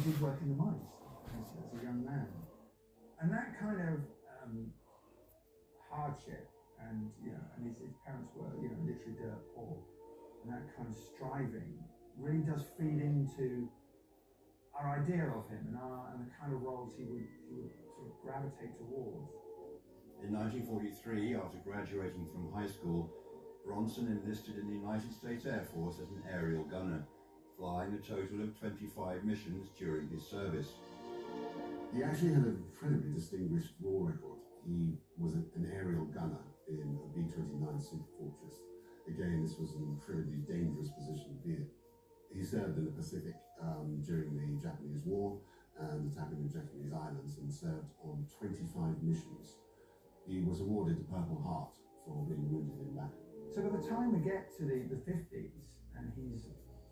he was working the mines as a young man. And that kind of hardship, and and his parents were literally dirt poor, and that kind of striving really does feed into our idea of him and the kind of roles he would sort of gravitate towards. In 1943, after graduating from high school, Bronson enlisted in the United States Air Force as an aerial gunner, flying a total of 25 missions during his service. He actually had an incredibly distinguished war record. He was an aerial gunner in a B-29 Super Fortress. Again, this was an incredibly dangerous position to be in. He served in the Pacific during the Japanese War and attacking the Japanese islands, and served on 25 missions. He was awarded the Purple Heart for being wounded in battle. So by the time we get to the 50s, and he's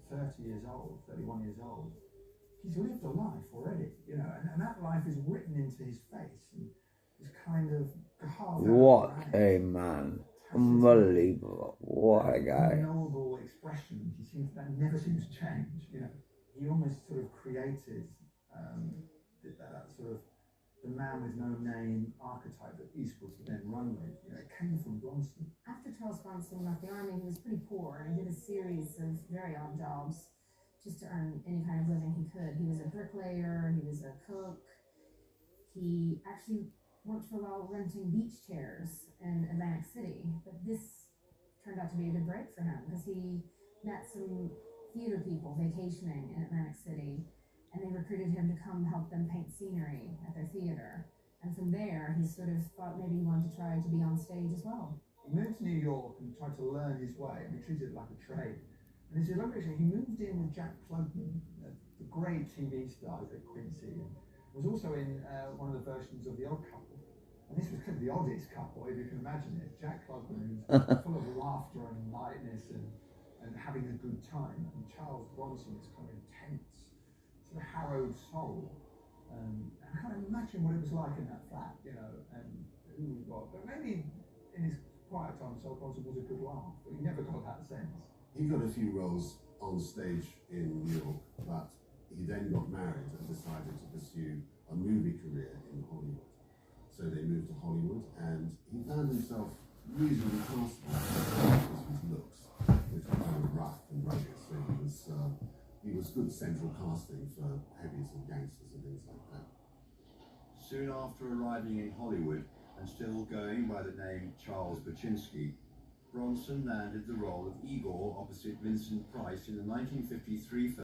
30 years old, 31 years old, he's lived a life already, and that life is written into his face, and is kind of carved out. What a man. Unbelievable. What a guy. Noble expression. That never seems to change. He almost sort of created that sort of the man with no name archetype that Eastwood would then run with. It came from Bronson. After Charles Bronson left the army, he was pretty poor, and he did a series of very odd jobs just to earn any kind of living he could. He was a bricklayer, he was a cook, he actually worked for a while renting beach chairs in Atlantic City, but this turned out to be a good break for him because he met some theater people vacationing in Atlantic City, and they recruited him to come help them paint scenery at their theater. And from there, he sort of thought maybe he wanted to try to be on stage as well. He moved to New York and tried to learn his way, and he treated it like a trade. And it's lovely, he moved in with Jack Klugman, the great TV star at Quincy, and was also in one of the versions of The Odd Couple. And this was kind of the oddest couple, if you can imagine it. Jack Klugman, who's full of laughter and lightness and having a good time, and Charles Bronson is kind of intense, sort of harrowed soul. And I can't imagine what it was like in that flat, and who he was. But maybe in his quiet time, Charles Bronson was a good laugh, but he never got that sense. He got a few roles on stage in New York, but he then got married and decided to pursue a movie career in Hollywood. So they moved to Hollywood, and he found himself reasonably comfortable with his looks, which were kind of rough and rugged. So he was good central casting for heavies and gangsters and things like that. Soon after arriving in Hollywood and still going by the name Charles Baczynski, Bronson landed the role of Igor opposite Vincent Price in the 1953 film